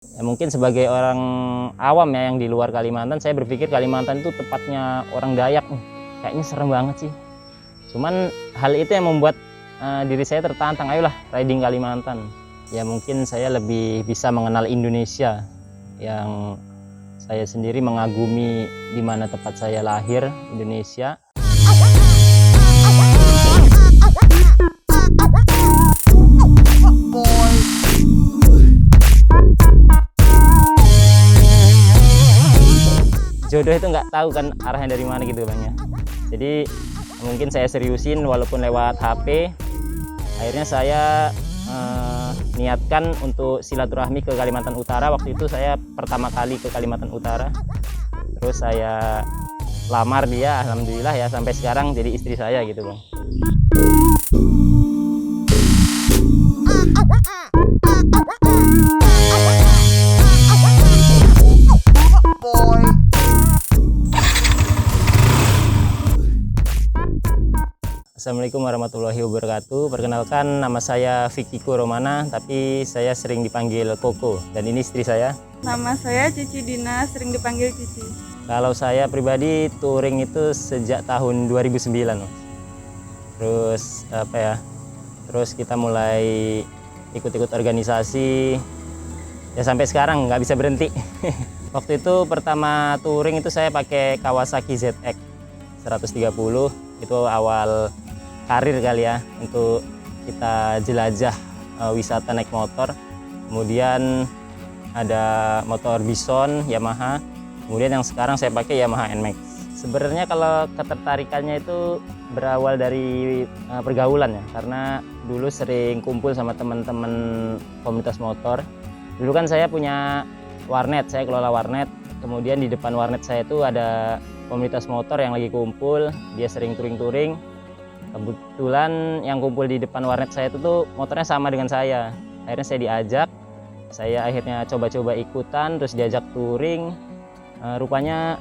Ya, mungkin sebagai orang awam ya yang di luar Kalimantan, saya berpikir Kalimantan itu tepatnya orang Dayak. Kayaknya serem banget sih. Cuman hal itu yang membuat diri saya tertantang, ayolah riding Kalimantan. Ya mungkin saya lebih bisa mengenal Indonesia, yang saya sendiri mengagumi di mana tempat saya lahir, Indonesia. Jodoh itu nggak tahu kan arahnya dari mana gitu Bang ya. Jadi mungkin saya seriusin walaupun lewat HP. Akhirnya saya niatkan untuk silaturahmi ke Kalimantan Utara. Waktu itu saya pertama kali ke Kalimantan Utara. Terus saya lamar dia, alhamdulillah ya sampai sekarang jadi istri saya gitu Bang. Assalamualaikum warahmatullahi wabarakatuh. Perkenalkan, nama saya Vikiko Romana, tapi saya sering dipanggil Koko. Dan ini istri saya. Nama saya Cici Dina, sering dipanggil Cici. Kalau saya pribadi touring itu sejak tahun 2009. Terus apa ya? Terus kita mulai ikut-ikut organisasi. Ya sampai sekarang nggak bisa berhenti. Waktu itu pertama touring itu saya pakai Kawasaki ZX 130. Itu awal karir kali ya untuk kita jelajah wisata naik motor. Kemudian ada motor Bison Yamaha, kemudian yang sekarang saya pakai Yamaha NMAX. Sebenarnya kalau ketertarikannya itu berawal dari pergaulan ya, karena dulu sering kumpul sama teman-teman komunitas motor. Dulu kan saya punya warnet, saya kelola warnet. Kemudian di depan warnet saya itu ada komunitas motor yang lagi kumpul, dia sering touring-touring. Kebetulan yang kumpul di depan warnet saya itu tuh motornya sama dengan saya. Akhirnya saya diajak, saya akhirnya coba-coba ikutan, terus diajak touring. Rupanya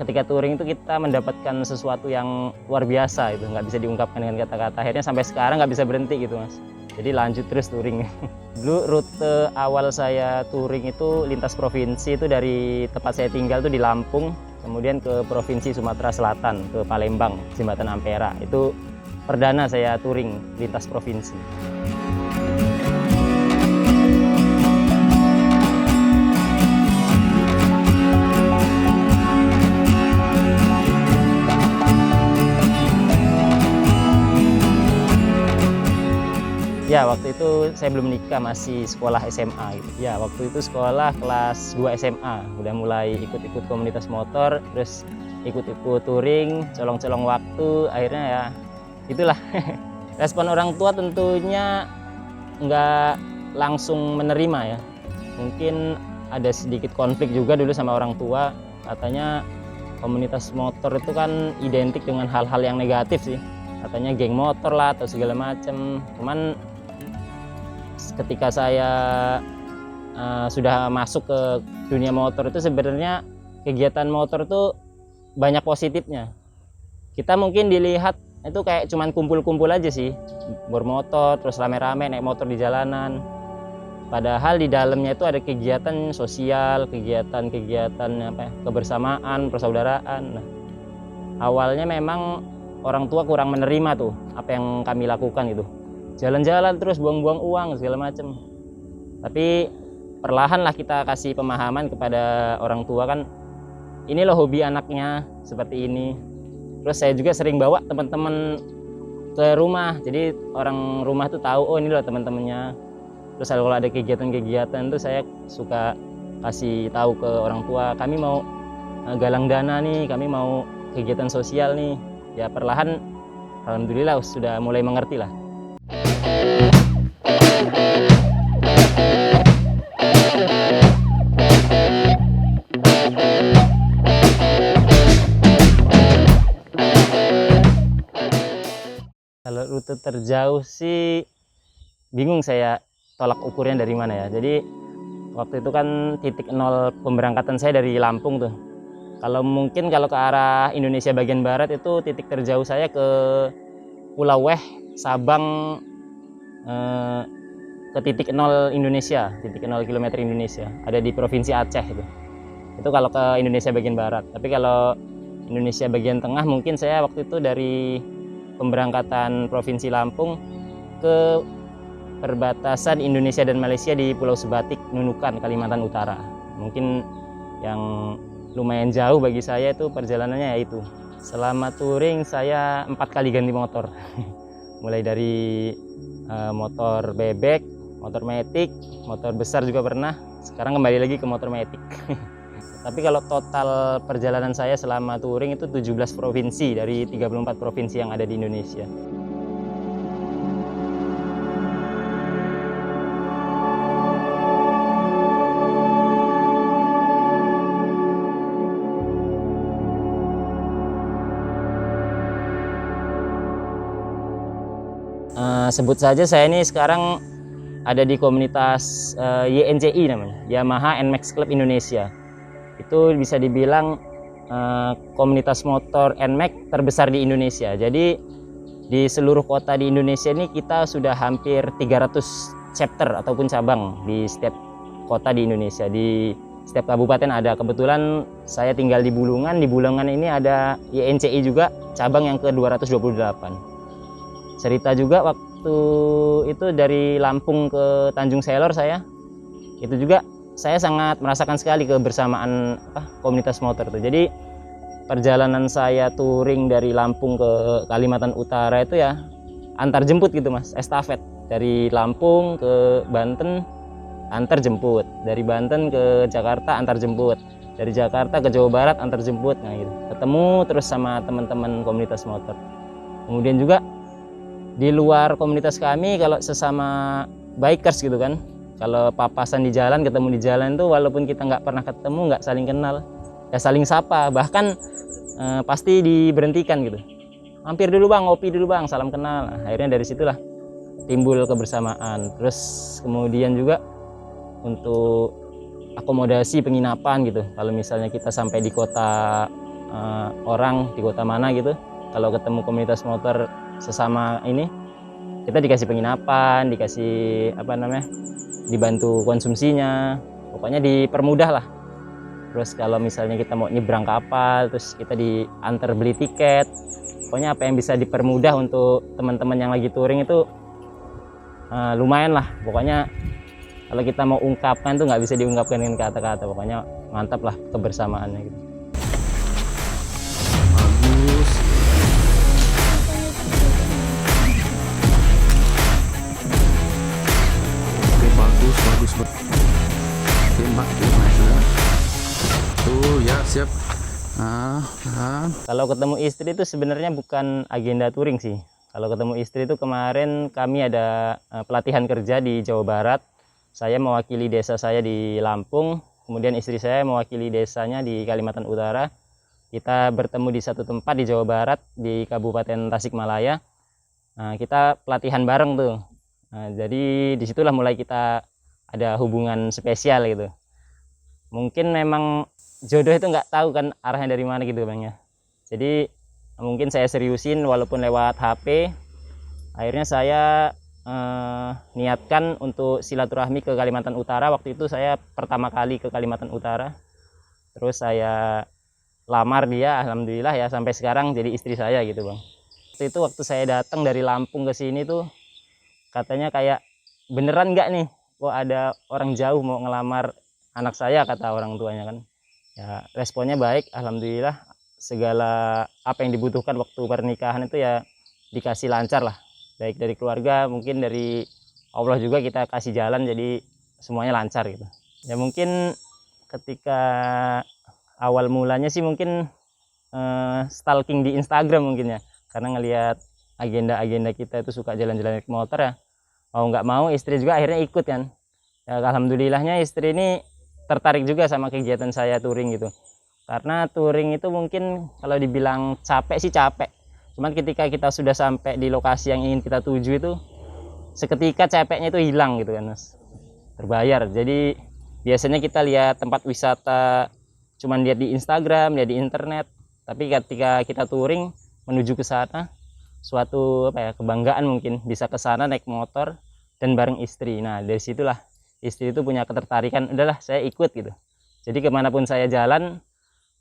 ketika touring itu kita mendapatkan sesuatu yang luar biasa, itu nggak bisa diungkapkan dengan kata-kata. Akhirnya sampai sekarang nggak bisa berhenti gitu Mas. Jadi lanjut terus touring. Dulu rute awal saya touring itu lintas provinsi, itu dari tempat saya tinggal tuh di Lampung, kemudian ke Provinsi Sumatera Selatan, ke Palembang, Jembatan Ampera. Itu perdana saya touring lintas provinsi. Ya, waktu itu saya belum nikah, masih sekolah SMA gitu. Ya, waktu itu sekolah kelas 2 SMA, udah mulai ikut-ikut komunitas motor, terus ikut-ikut touring, colong-colong waktu, akhirnya ya itulah. Respon orang tua tentunya nggak langsung menerima ya. Mungkin ada sedikit konflik juga dulu sama orang tua, katanya komunitas motor itu kan identik dengan hal-hal yang negatif sih. Katanya geng motor lah atau segala macam. Cuman ketika saya sudah masuk ke dunia motor itu sebenarnya kegiatan motor itu banyak positifnya. Kita mungkin dilihat itu kayak cuman kumpul-kumpul aja sih, bermotor terus rame-rame naik motor di jalanan. Padahal di dalamnya itu ada kegiatan sosial, kegiatan apa ya, kebersamaan, persaudaraan. Nah, awalnya memang orang tua kurang menerima tuh apa yang kami lakukan gitu. Jalan-jalan terus buang-buang uang segala macam. Tapi perlahan lah kita kasih pemahaman kepada orang tua kan, ini loh hobi anaknya seperti ini. Terus saya juga sering bawa teman-teman ke rumah, jadi orang rumah tuh tahu oh ini loh teman-temannya. Terus kalau ada kegiatan-kegiatan tuh saya suka kasih tahu ke orang tua, kami mau galang dana nih, kami mau kegiatan sosial nih. Ya perlahan alhamdulillah sudah mulai mengerti lah. Kalau rute terjauh sih bingung saya tolak ukurnya dari mana ya. Jadi waktu itu kan titik nol pemberangkatan saya dari Lampung tuh. Kalau ke arah Indonesia bagian barat itu titik terjauh saya ke Pulau Weh, Sabang, ke titik 0 Indonesia, titik 0 kilometer Indonesia, ada di Provinsi Aceh itu. Itu kalau ke Indonesia bagian barat. Tapi kalau Indonesia bagian tengah mungkin saya waktu itu dari pemberangkatan Provinsi Lampung ke perbatasan Indonesia dan Malaysia di Pulau Sebatik, Nunukan, Kalimantan Utara. Mungkin yang lumayan jauh bagi saya itu perjalanannya yaitu. Selama touring saya 4 kali ganti motor. Mulai dari motor bebek, motor matic, motor besar juga pernah. Sekarang kembali lagi ke motor matic. Tapi kalau total perjalanan saya selama touring itu 17 provinsi dari 34 provinsi yang ada di Indonesia. Sebut saja saya ini sekarang ada di komunitas YNCI namanya, Yamaha NMAX Club Indonesia. Itu bisa dibilang komunitas motor NMAX terbesar di Indonesia. Jadi di seluruh kota di Indonesia ini kita sudah hampir 300 chapter ataupun cabang di setiap kota di Indonesia. Di setiap kabupaten ada. Kebetulan saya tinggal di Bulungan. Di Bulungan ini ada YNCI juga cabang yang ke-228. Cerita juga waktu itu dari Lampung ke Tanjung Selor saya, itu juga saya sangat merasakan sekali kebersamaan komunitas motor itu. Jadi perjalanan saya touring dari Lampung ke Kalimantan Utara itu ya antar jemput gitu mas, estafet dari Lampung ke Banten antar jemput, dari Banten ke Jakarta antar jemput, dari Jakarta ke Jawa Barat antar jemput, nah gitu. Ketemu terus sama teman-teman komunitas motor. Kemudian juga di luar komunitas kami kalau sesama bikers gitu kan, kalau papasan di jalan, ketemu di jalan tuh walaupun kita nggak pernah ketemu, nggak saling kenal, ya saling sapa, bahkan pasti diberhentikan gitu, mampir dulu bang, ngopi dulu bang, salam kenal. Nah, akhirnya dari situlah timbul kebersamaan. Terus kemudian juga untuk akomodasi penginapan gitu, kalau misalnya kita sampai di kota orang, di kota mana gitu, kalau ketemu komunitas motor sesama ini, kita dikasih penginapan, dikasih dibantu konsumsinya, pokoknya dipermudah lah. Terus kalau misalnya kita mau nyebrang kapal, terus kita diantar beli tiket, pokoknya apa yang bisa dipermudah untuk teman-teman yang lagi touring itu lumayan lah. Pokoknya kalau kita mau ungkapkan tuh nggak bisa diungkapkan dengan kata-kata, pokoknya mantap lah kebersamaannya gitu. Bagus tembak ya. Tuh ya siap. Kalau ketemu istri itu sebenarnya bukan agenda touring sih. Kalau ketemu istri itu kemarin kami ada pelatihan kerja di Jawa Barat. Saya mewakili desa saya di Lampung, kemudian istri saya mewakili desanya di Kalimantan Utara. Kita bertemu di satu tempat di Jawa Barat di Kabupaten Tasikmalaya. Nah, kita pelatihan bareng tuh. Nah, jadi disitulah mulai kita ada hubungan spesial gitu. Mungkin memang jodoh itu nggak tahu kan arahnya dari mana gitu bang ya. Jadi mungkin saya seriusin walaupun lewat HP. Akhirnya saya niatkan untuk silaturahmi ke Kalimantan Utara. Waktu itu saya pertama kali ke Kalimantan Utara. Terus saya lamar dia, alhamdulillah ya sampai sekarang jadi istri saya gitu bang. Waktu saya datang dari Lampung ke sini tuh katanya kayak beneran nggak nih, kok ada orang jauh mau ngelamar anak saya, kata orang tuanya kan. Ya responnya baik, alhamdulillah. Segala apa yang dibutuhkan waktu pernikahan itu ya dikasih lancar lah, baik dari keluarga, mungkin dari Allah juga kita kasih jalan, jadi semuanya lancar gitu. Ya mungkin ketika awal mulanya sih mungkin stalking di Instagram mungkin ya, karena ngelihat agenda-agenda kita itu suka jalan-jalan naik motor ya, mau nggak mau istri juga akhirnya ikut kan. Ya, alhamdulillahnya istri ini tertarik juga sama kegiatan saya touring gitu. Karena touring itu mungkin kalau dibilang capek sih capek, cuman ketika kita sudah sampai di lokasi yang ingin kita tuju itu seketika capeknya itu hilang gitu kan mas, terbayar. Jadi biasanya kita lihat tempat wisata cuman lihat di Instagram, lihat di internet, tapi ketika kita touring menuju ke sana, suatu kebanggaan mungkin bisa ke sana naik motor dan bareng istri. Nah dari situlah istri itu punya ketertarikan, udahlah saya ikut gitu. Jadi kemanapun saya jalan,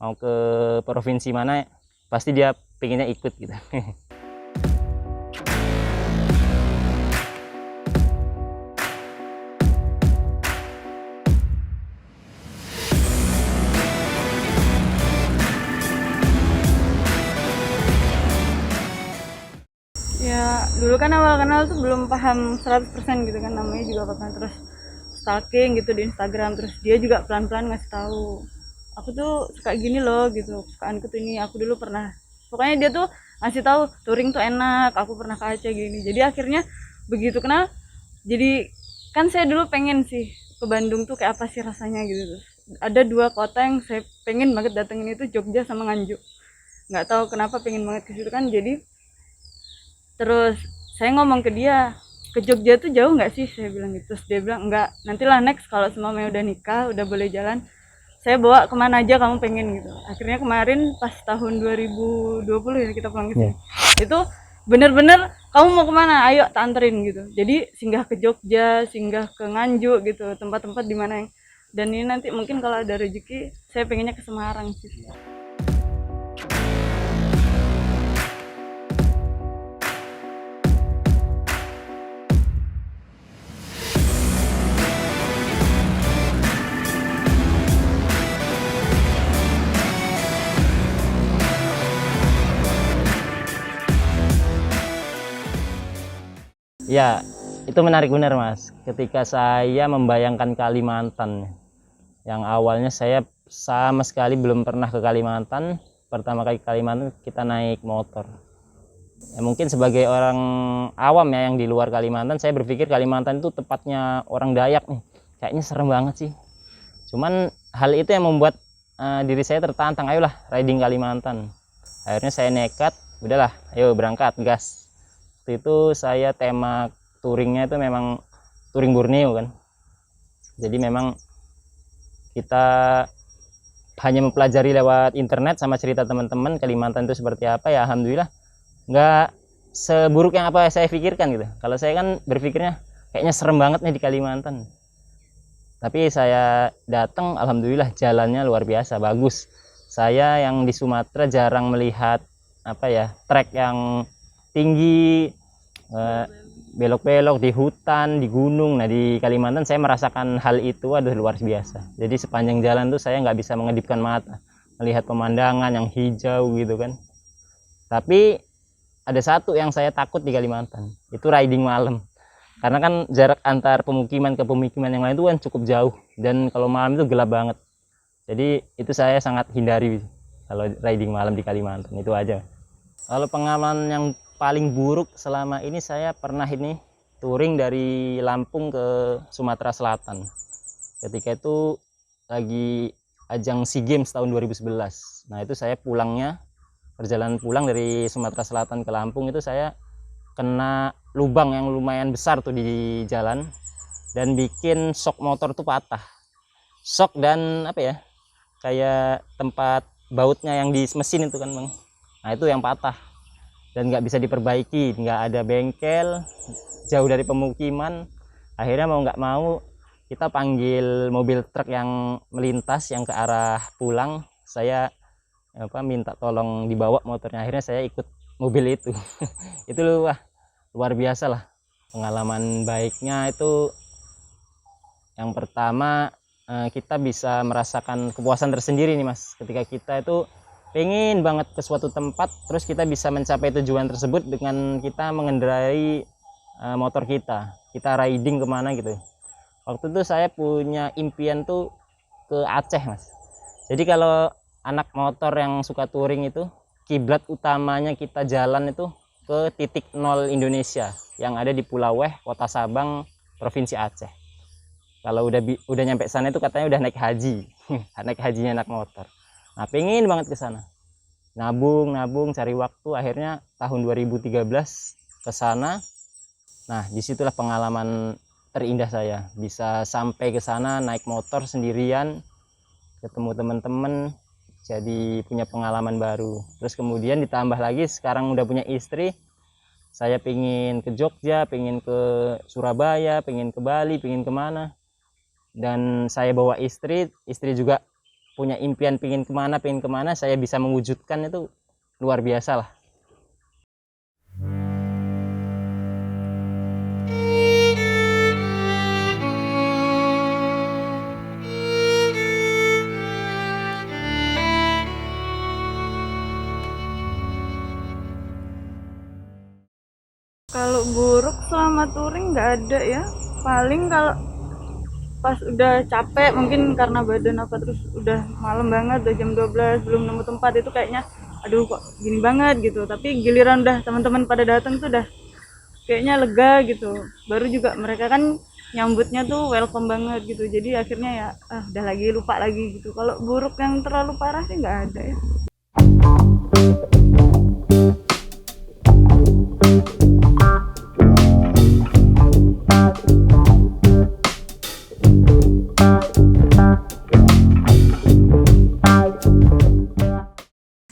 mau ke provinsi mana, pasti dia pengennya ikut gitu. Ya dulu kan awal kenal tuh belum paham 100% gitu kan, namanya juga apa, terus stalking gitu di Instagram, terus dia juga pelan-pelan ngasih tahu aku tuh suka gini loh gitu, kesukaanku tuh ini, aku dulu pernah, pokoknya dia tuh ngasih tahu touring tuh enak, aku pernah ke Aceh gini. Jadi akhirnya begitu kenal, jadi kan saya dulu pengen sih ke Bandung tuh kayak apa sih rasanya gitu. Terus ada dua kota yang saya pengen banget datengin, itu Jogja sama Nganjuk. Nggak tahu kenapa pengen banget ke situ kan. Jadi terus saya ngomong ke dia, ke Jogja tuh jauh nggak sih, saya bilang gitu. Terus dia bilang enggak, nantilah next kalau semuanya udah nikah, udah boleh jalan, saya bawa kemana aja kamu pengen gitu. Akhirnya kemarin pas tahun 2020 ya kita pulang ke sini. Itu bener-bener kamu mau kemana, ayo tak anterin gitu. Jadi singgah ke Jogja, singgah ke Nganjuk gitu, tempat-tempat di mana yang, dan ini nanti mungkin kalau ada rezeki saya pengennya ke Semarang sih. Ya, itu menarik benar Mas. Ketika saya membayangkan Kalimantan, yang awalnya saya sama sekali belum pernah ke Kalimantan, pertama kali ke Kalimantan kita naik motor. Ya, mungkin sebagai orang awam ya yang di luar Kalimantan, saya berpikir Kalimantan itu tepatnya orang Dayak nih. Kayaknya serem banget sih. Cuman hal itu yang membuat diri saya tertantang, ayolah riding Kalimantan. Akhirnya saya nekat, udahlah, ayo berangkat, gas. Waktu itu saya tema touringnya itu memang touring Borneo kan. Jadi memang kita hanya mempelajari lewat internet sama cerita teman-teman Kalimantan itu seperti apa, ya alhamdulillah nggak seburuk yang apa saya pikirkan gitu. Kalau saya kan berpikirnya kayaknya serem banget nih di Kalimantan. Tapi saya datang, alhamdulillah jalannya luar biasa bagus. Saya yang di Sumatera jarang melihat apa ya, trek yang tinggi, belok-belok di hutan, di gunung. Nah di Kalimantan saya merasakan hal itu, aduh luar biasa. Jadi sepanjang jalan tuh saya nggak bisa mengedipkan mata melihat pemandangan yang hijau gitu kan. Tapi ada satu yang saya takut di Kalimantan, itu riding malam. Karena kan jarak antar pemukiman ke pemukiman yang lain itu kan cukup jauh, dan kalau malam itu gelap banget. Jadi itu saya sangat hindari kalau riding malam di Kalimantan, itu aja. Kalau pengalaman yang paling buruk selama ini, saya pernah ini touring dari Lampung ke Sumatera Selatan. Ketika itu lagi ajang SEA Games tahun 2011. Nah itu saya pulangnya, perjalanan pulang dari Sumatera Selatan ke Lampung itu saya kena lubang yang lumayan besar tuh di jalan, dan bikin sok motor tuh patah. Sok dan apa ya, kayak tempat bautnya yang di mesin itu kan Bang. Nah itu yang patah dan nggak bisa diperbaiki, nggak ada bengkel, jauh dari pemukiman. Akhirnya mau nggak mau kita panggil mobil truk yang melintas yang ke arah pulang. Saya minta tolong dibawa motornya, akhirnya saya ikut mobil itu. Itu luar biasa lah. Pengalaman baiknya itu yang pertama, kita bisa merasakan kepuasan tersendiri nih Mas, ketika kita itu pengen banget ke suatu tempat, terus kita bisa mencapai tujuan tersebut dengan kita mengendarai motor kita riding kemana gitu. Waktu itu saya punya impian tuh ke Aceh Mas. Jadi kalau anak motor yang suka touring itu, kiblat utamanya kita jalan itu ke titik nol Indonesia yang ada di Pulau Weh, Kota Sabang, Provinsi Aceh. Kalau udah nyampe sana itu katanya udah naik haji. Naik hajinya anak motor. Nah pengen banget ke sana, nabung cari waktu, akhirnya tahun 2013 ke sana. Nah disitulah pengalaman terindah saya, bisa sampai ke sana naik motor sendirian, ketemu teman-teman, jadi punya pengalaman baru. Terus kemudian ditambah lagi sekarang udah punya istri, saya pingin ke Jogja, pingin ke Surabaya, pingin ke Bali, pingin kemana. Dan saya bawa istri juga punya impian pingin kemana, saya bisa mewujudkan, itu luar biasa lah. Kalau buruk selama touring nggak ada ya. Paling kalau pas udah capek mungkin karena badan apa, terus udah malam banget, udah jam 12 belum nemu tempat, itu kayaknya aduh kok gini banget gitu. Tapi giliran udah teman-teman pada datang tuh udah kayaknya lega gitu. Baru juga mereka kan nyambutnya tuh welcome banget gitu. Jadi akhirnya ya udah lagi lupa lagi gitu. Kalau buruk yang terlalu parah sih nggak ada ya.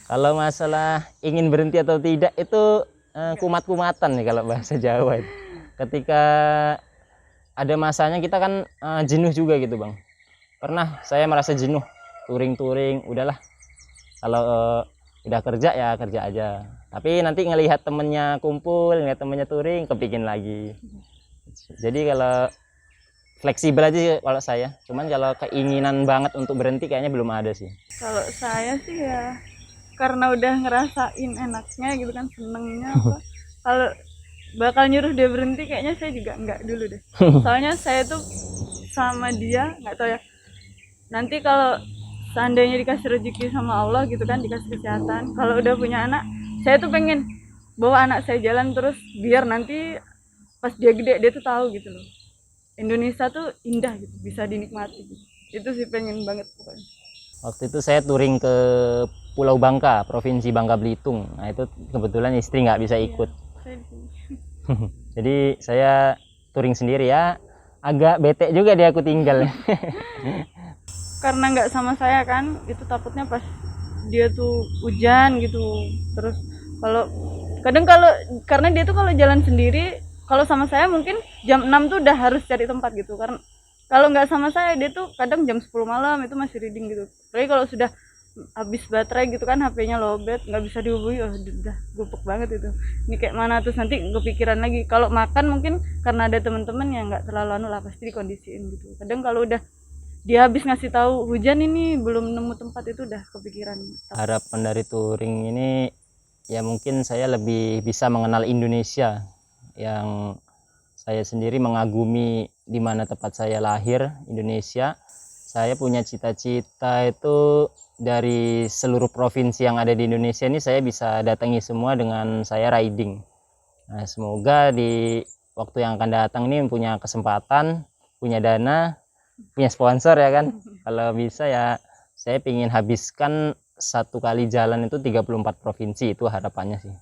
Kalau masalah ingin berhenti atau tidak itu kumat-kumatan nih kalau bahasa Jawa itu. Ketika ada masanya kita kan jenuh juga gitu Bang. Pernah saya merasa jenuh touring-touring, udahlah kalau udah kerja ya kerja aja. Tapi nanti ngelihat temennya kumpul, ngelihat temennya touring, kepikir lagi. Jadi kalau fleksibel aja sih kalau saya. Cuman kalau keinginan banget untuk berhenti kayaknya belum ada sih. Kalau saya sih ya karena udah ngerasain enaknya gitu kan, senengnya apa. Kalau bakal nyuruh dia berhenti kayaknya saya juga enggak dulu deh. Soalnya saya tuh sama dia nggak tahu ya. Nanti kalau seandainya dikasih rezeki sama Allah gitu kan, dikasih kesehatan, kalau udah punya anak, saya tuh pengen bawa anak saya jalan terus biar nanti pas dia gede dia tuh tahu gitu loh. Indonesia tuh indah gitu, bisa dinikmati gitu. Itu sih pengen banget pokoknya. Waktu itu saya touring ke Pulau Bangka, Provinsi Bangka Belitung. Nah itu kebetulan istri nggak bisa ikut. Saya di sini. Jadi saya touring sendiri ya. Agak bete juga dia aku tinggal. Karena nggak sama saya kan, itu takutnya pas dia tuh hujan gitu. Terus kalau kadang kalau karena dia tuh kalau jalan sendiri, kalau sama saya mungkin jam 6 tuh udah harus cari tempat gitu. Karena kalau nggak sama saya dia tuh kadang jam 10 malam itu masih reading gitu. Tapi kalau sudah habis baterai gitu kan, HP-nya lowbat, nggak bisa dihubungi, oh udah gupek banget itu. Ini kayak mana, terus nanti kepikiran lagi. Kalau makan mungkin karena ada teman-teman yang nggak terlalu anu lah, pasti dikondisiin gitu. Kadang kalau udah dia habis ngasih tahu hujan ini belum nemu tempat, itu udah kepikiran. Harapan dari touring ini ya mungkin saya lebih bisa mengenal Indonesia, yang saya sendiri mengagumi di mana tempat saya lahir, Indonesia. Saya punya cita-cita itu dari seluruh provinsi yang ada di Indonesia ini saya bisa datangi semua dengan saya riding. Nah, semoga di waktu yang akan datang ini punya kesempatan, punya dana, punya sponsor ya kan. Kalau bisa ya saya ingin habiskan satu kali jalan itu 34 provinsi, itu harapannya sih.